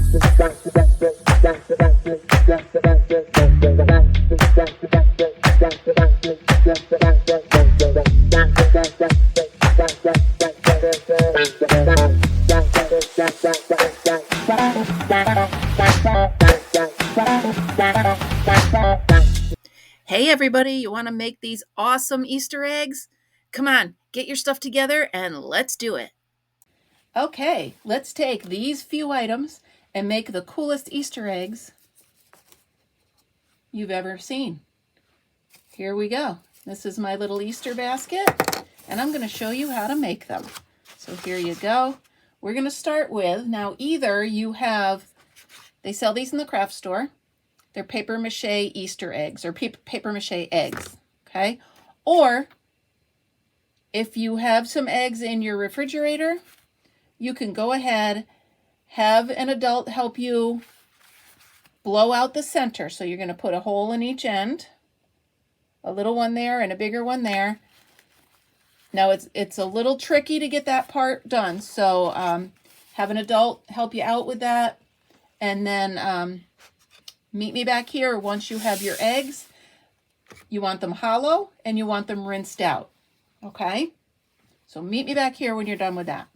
Hey everybody, you want to make these awesome Easter eggs? Come on, get your stuff together and let's do it. Okay, let's take these few items and make the coolest Easter eggs you've ever seen. Here we go. This is my little Easter basket, and I'm going to show you how to make them. So here you go. We're going to start with, now either you have, they sell these in the craft store. They're paper mache Easter eggs or paper mache eggs, okay? Or if you have some eggs in your refrigerator, you can go ahead, have an adult help you blow out the center. So you're going to put a hole in each end, a little one there and a bigger one there. Now it's a little tricky to get that part done, so have an adult help you out with that, and then meet me back here once you have your eggs. You want them hollow and you want them rinsed out, okay? So meet me back here when you're done with that.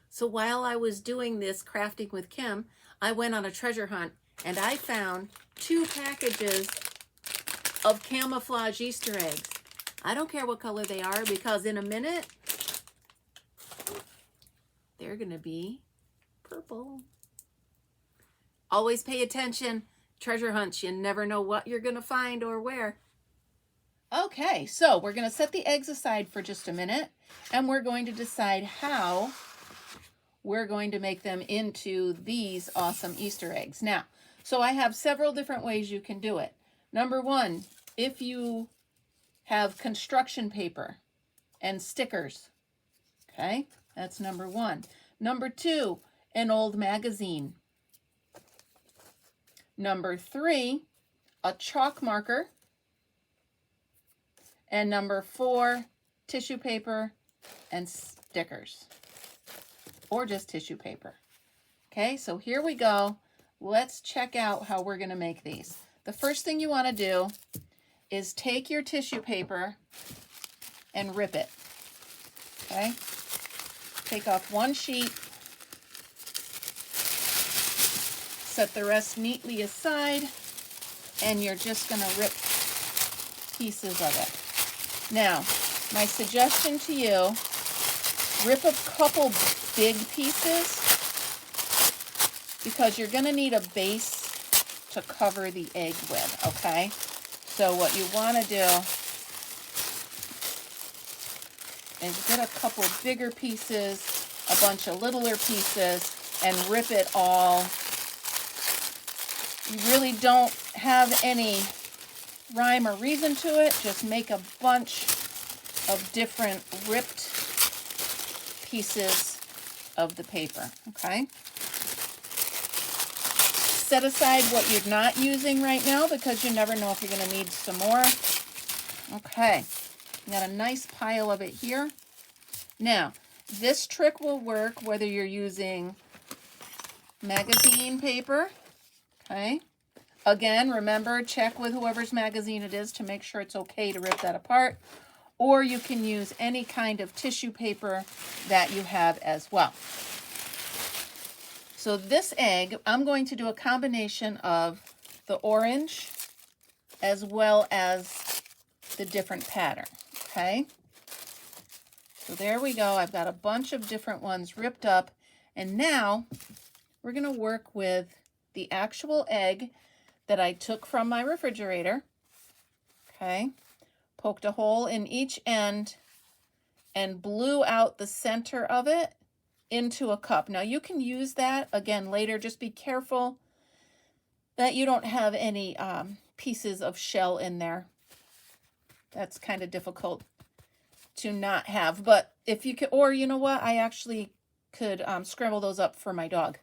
So while I was doing this crafting with Kim, I went on a treasure hunt and I found 2 packages of camouflage Easter eggs. I don't care what color they are, because in a minute, they're gonna be purple. Always pay attention. Treasure hunts, you never know what you're gonna find or where. Okay, so we're gonna set the eggs aside for just a minute, and we're going to decide how we're going to make them into these awesome Easter eggs. Now, so I have several different ways you can do it. Number one, if you have construction paper and stickers, okay, that's number one. Number two, an old magazine. Number three, a chalk marker. And number four, tissue paper and stickers, or just tissue paper. Okay, so here we go. Let's check out how we're going to make these. The first thing you want to do is take your tissue paper and rip it. Okay, take off one sheet, set the rest neatly aside, and you're just going to rip pieces of it. Now, my suggestion to you, rip a couple big pieces, because you're going to need a base to cover the egg with, okay? So what you want to do is get a couple bigger pieces, a bunch of littler pieces, and rip it all. You really don't have any rhyme or reason to it. Just make a bunch of different ripped pieces of the paper, okay? Set aside what you're not using right now, because you never know if you're going to need some more. Okay, got a nice pile of it here. Now, this trick will work whether you're using magazine paper, okay? Again, remember, check with whoever's magazine it is to make sure it's okay to rip that apart. Or you can use any kind of tissue paper that you have as well. So this egg, I'm going to do a combination of the orange as well as the different pattern, okay? So there we go. I've got a bunch of different ones ripped up. And now we're going to work with the actual egg that I took from my refrigerator, okay? Poked a hole in each end and blew out the center of it into a cup. Now you can use that again later. Just be careful that you don't have any pieces of shell in there. That's kind of difficult to not have. But if you could, or you know what, I actually could scramble those up for my dog.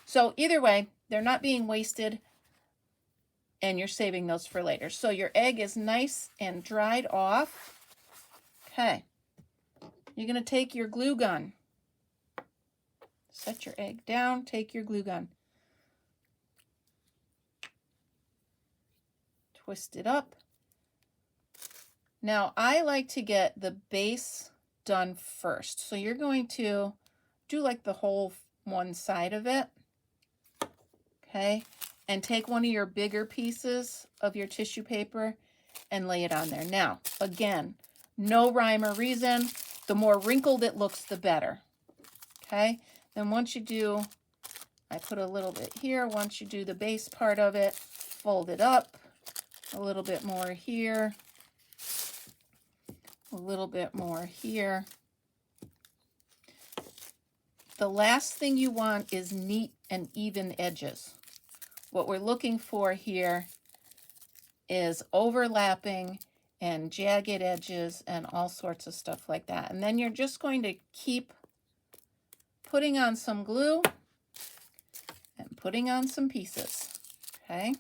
So either way, they're not being wasted, and you're saving those for later. So your egg is nice and dried off. Okay. You're going to take your glue gun, Set your egg down, take your glue gun. Twist it up. Now I like to get the base done first. So you're going to do like the whole one side of it. Okay, and take one of your bigger pieces of your tissue paper and lay it on there. Now, again, no rhyme or reason. The more wrinkled it looks, the better. Okay, then once you do, I put a little bit here. Once you do the base part of it, fold it up. A little bit more here. A little bit more here. The last thing you want is neat and even edges. What we're looking for here is overlapping and jagged edges and all sorts of stuff like that. And then you're just going to keep putting on some glue and putting on some pieces, okay?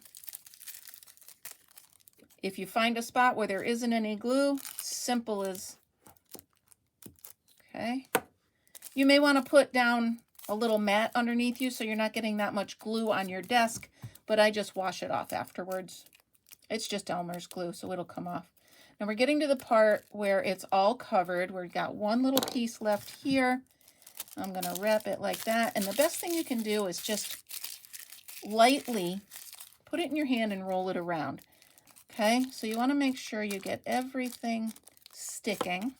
If you find a spot where there isn't any glue, simple as, okay? You may want to put down a little mat underneath you so you're not getting that much glue on your desk, but I just wash it off afterwards. It's just Elmer's glue, so it'll come off. Now we're getting to the part where it's all covered. We've got one little piece left here. I'm going to wrap it like that. And the best thing you can do is just lightly put it in your hand and roll it around. Okay, so you want to make sure you get everything sticking.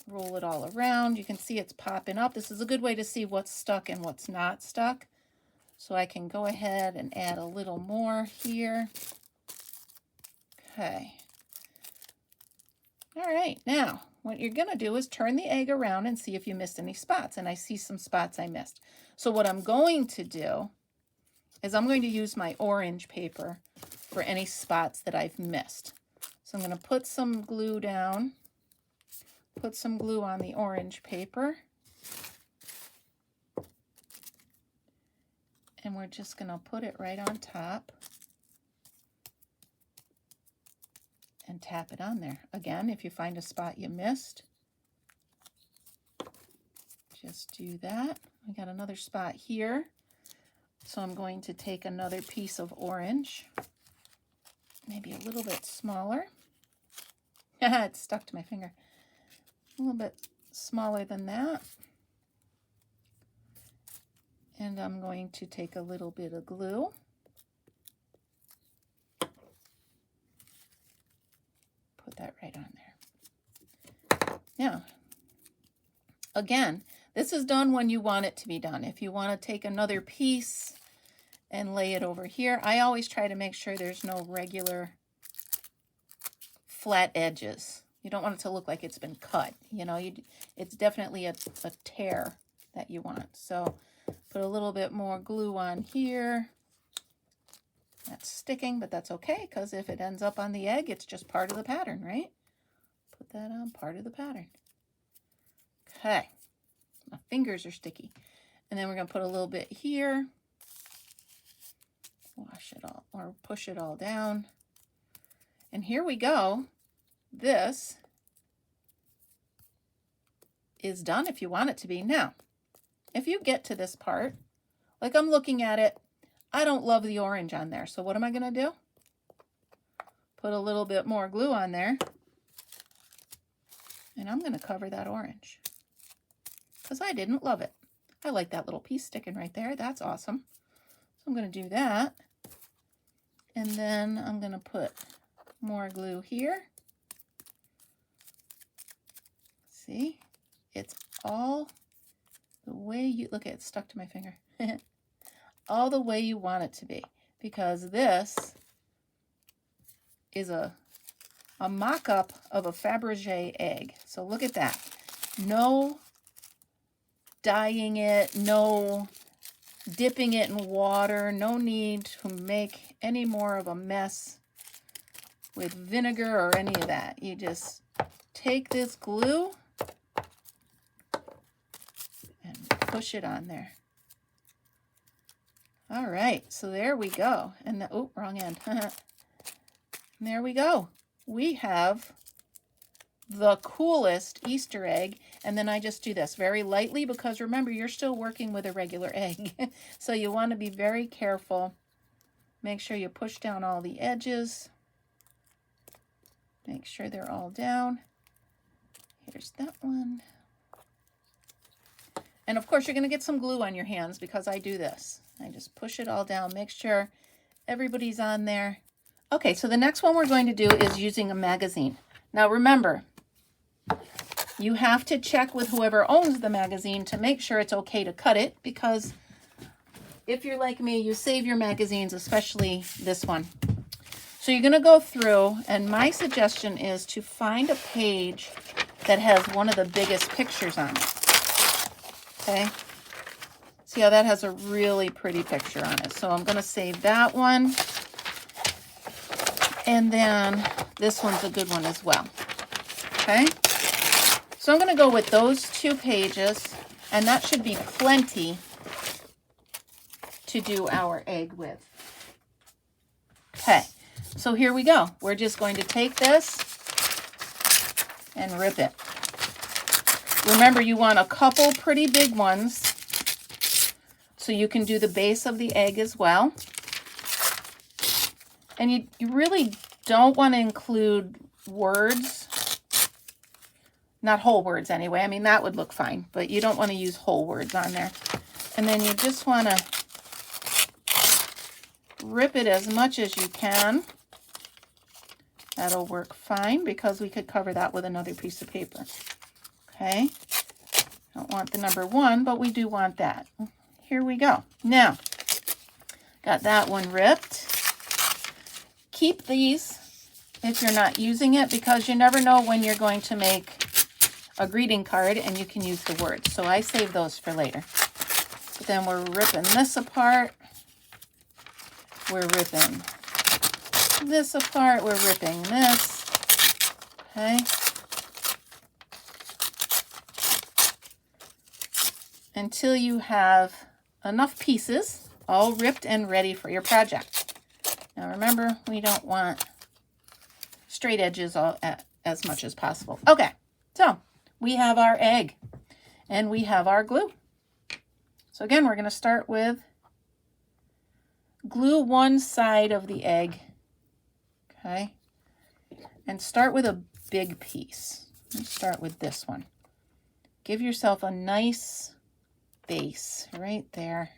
Roll it all around. You can see it's popping up. This is a good way to see what's stuck and what's not stuck. So I can go ahead and add a little more here. Okay. All right, now what you're going to do is turn the egg around and see if you missed any spots. And I see some spots I missed. So what I'm going to do is I'm going to use my orange paper for any spots that I've missed. So I'm going to put some glue down. Put some glue on the orange paper. And we're just going to put it right on top. And tap it on there. Again, if you find a spot you missed, just do that. I got another spot here. So I'm going to take another piece of orange. Maybe a little bit smaller. It's stuck to my finger. A little bit smaller than that. And I'm going to take a little bit of glue. Put that right on there. Now, again, this is done when you want it to be done. If you want to take another piece and lay it over here, I always try to make sure there's no regular flat edges. You don't want it to look like it's been cut. You know, it's definitely a tear that you want. So put a little bit more glue on here. That's sticking, but that's okay, because if it ends up on the egg, it's just part of the pattern, right? Put that on part of the pattern. Okay. My fingers are sticky. And then we're going to put a little bit here. Wash it all, or push it all down. And here we go. This is done if you want it to be. Now, if you get to this part, like I'm looking at it, I don't love the orange on there. So what am I going to do? Put a little bit more glue on there. And I'm going to cover that orange. Because I didn't love it. I like that little piece sticking right there. That's awesome. So I'm going to do that. And then I'm going to put more glue here. See? It's all the way you... Look, it's stuck to my finger. All the way you want it to be, because this is a mock-up of a Fabergé egg. So look at that. No dyeing it, no dipping it in water, no need to make any more of a mess with vinegar or any of that. You just take this glue and push it on there. All right, so there we go. And the, oh, wrong end. There we go. We have the coolest Easter egg. And then I just do this very lightly because remember, you're still working with a regular egg. So you want to be very careful. Make sure you push down all the edges. Make sure they're all down. Here's that one. And of course, you're going to get some glue on your hands because I do this. I just push it all down, make sure everybody's on there. Okay, so the next one we're going to do is using a magazine. Now remember, you have to check with whoever owns the magazine to make sure it's okay to cut it, because if you're like me, you save your magazines, especially this one. So you're going to go through, and my suggestion is to find a page that has one of the biggest pictures on it. Okay? See how that has a really pretty picture on it. So I'm going to save that one. And then this one's a good one as well. Okay? So I'm going to go with those 2 pages, and that should be plenty to do our egg with. Okay, so here we go. We're just going to take this and rip it. Remember, you want a couple pretty big ones so you can do the base of the egg as well. And you really don't want to include words. Not whole words anyway. I mean, that would look fine, but you don't want to use whole words on there. And then you just want to rip it as much as you can. That'll work fine because we could cover that with another piece of paper. Okay. Don't want the number 1, but we do want that. Here we go. Now, got that one ripped. Keep these if you're not using it, because you never know when you're going to make a greeting card and you can use the words. So I save those for later. But then we're ripping this apart. We're ripping this apart. We're ripping this. Okay. Until you have enough pieces all ripped and ready for your project. Now remember, we don't want straight edges as much as possible. Okay, so we have our egg and we have our glue. So again, we're going to start with glue one side of the egg, okay, and start with a big piece. Let's start with this one. Give yourself a nice base right there.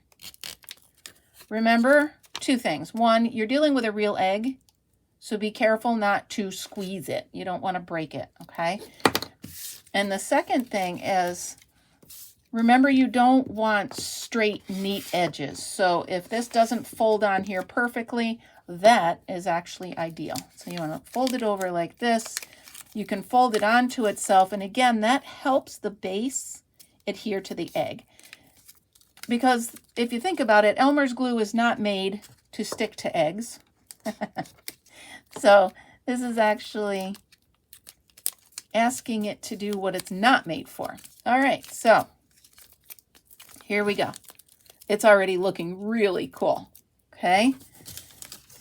Remember 2 things. 1, you're dealing with a real egg, so be careful not to squeeze it. You don't want to break it, okay? And the second thing is, remember, you don't want straight, neat edges. So if this doesn't fold on here perfectly, that is actually ideal. So you want to fold it over like this. You can fold it onto itself. And again, that helps the base adhere to the egg. Because if you think about it, Elmer's glue is not made to stick to eggs. So this is actually asking it to do what it's not made for. All right, so here we go. It's already looking really cool, okay?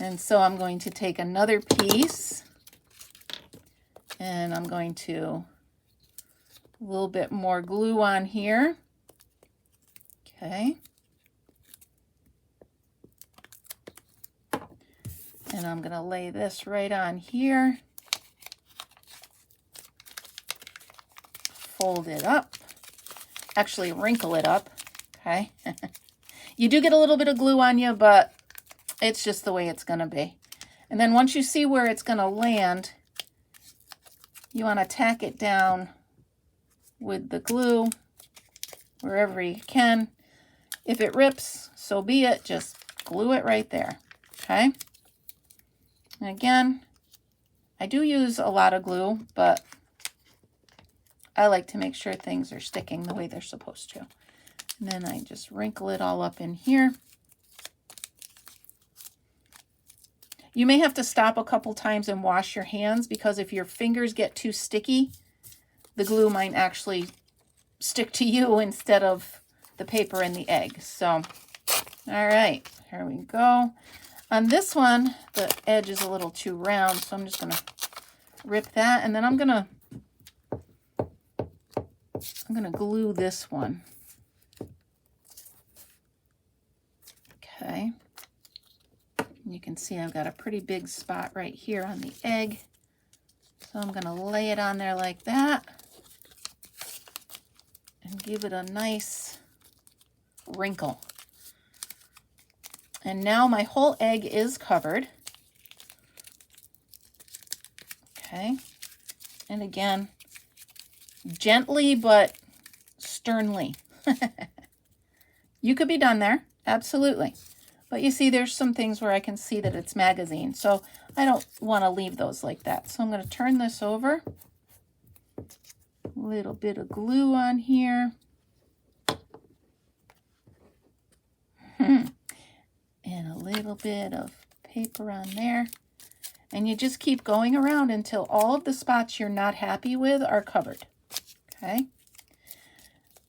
And so I'm going to take another piece and I'm going to a little bit more glue on here. Okay. And I'm going to lay this right on here. Fold it up. Actually, wrinkle it up. Okay. You do get a little bit of glue on you, but it's just the way it's going to be. And then once you see where it's going to land, you want to tack it down with the glue wherever you can. If it rips, so be it. Just glue it right there. Okay. And again, I do use a lot of glue, but I like to make sure things are sticking the way they're supposed to. And then I just wrinkle it all up in here. You may have to stop a couple times and wash your hands, because if your fingers get too sticky, the glue might actually stick to you instead of the paper and the egg. So, all right, here we go. On this one, the edge is a little too round, so I'm just going to rip that, and then I'm going to I'm going to glue this one. Okay. You can see I've got a pretty big spot right here on the egg. So I'm going to lay it on there like that and give it a nice wrinkle. And now my whole egg is covered. Okay. And again, gently but sternly. You could be done there, absolutely. But you see, there's some things where I can see that it's magazine, so I don't want to leave those like that. So I'm going to turn this over. A little bit of glue on here. And a little bit of paper on there. And you just keep going around until all of the spots you're not happy with are covered. Okay?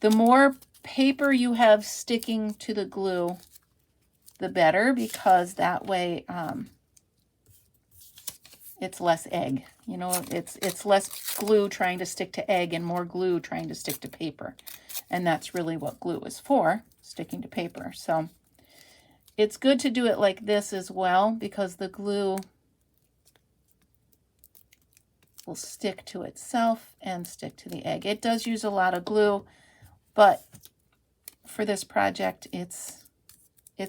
The more paper you have sticking to the glue, the better, because that way it's less egg. You know, it's less glue trying to stick to egg and more glue trying to stick to paper. And that's really what glue is for, sticking to paper. So it's good to do it like this as well, because the glue will stick to itself and stick to the egg. It does use a lot of glue, but for this project, it's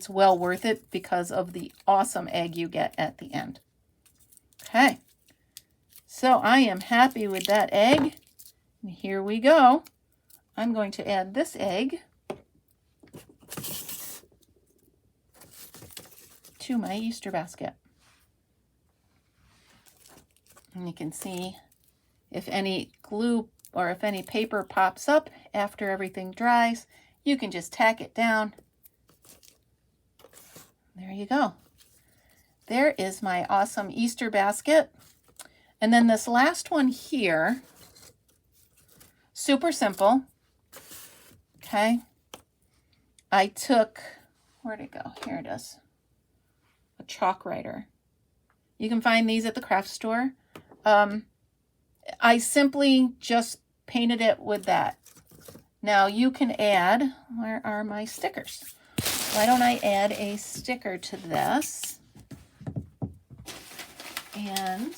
well worth it because of the awesome egg you get at the end. Okay, so I am happy with that egg. And here we go. I'm going to add this egg to my Easter basket. And you can see if any glue or if any paper pops up after everything dries, you can just tack it down. There you go. There is my awesome Easter basket. And then this last one here, super simple. Okay. I took, where'd it go? Here it is. A chalk writer. You can find these at the craft store. I simply just painted it with that. Now you can add, where are my stickers? Why don't I add a sticker to this? And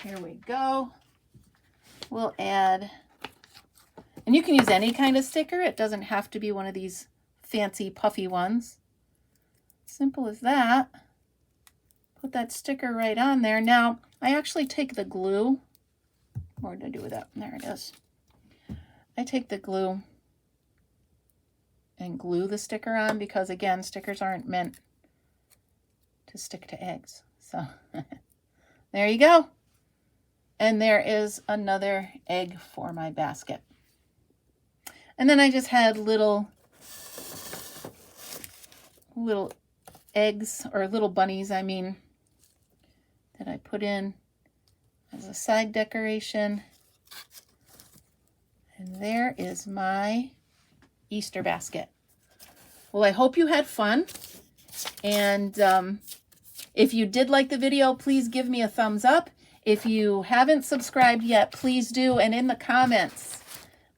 here we go. We'll add, and you can use any kind of sticker. It doesn't have to be one of these fancy puffy ones. Simple as that. Put that sticker right on there. Now, I actually take the glue. What did I do with that? There it is. I take the glue and glue the sticker on because, again, stickers aren't meant to stick to eggs. So, there you go. And there is another egg for my basket. And then I just had little eggs, or little bunnies, I mean, that I put in as a side decoration. And there is my Easter basket. Well, I hope you had fun. And if you did like the video, please give me a thumbs up. If you haven't subscribed yet, please do. And in the comments,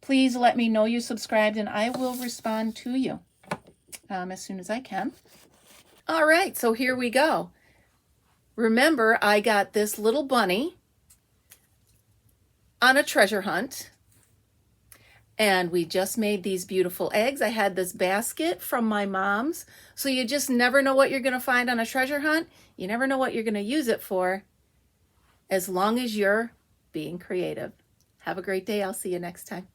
please let me know you subscribed and I will respond to you as soon as I can. All right, so here we go. Remember, I got this little bunny on a treasure hunt. And we just made these beautiful eggs. I had this basket from my mom's. So you just never know what you're going to find on a treasure hunt. You never know what you're going to use it for, as long as you're being creative. Have a great day. I'll see you next time.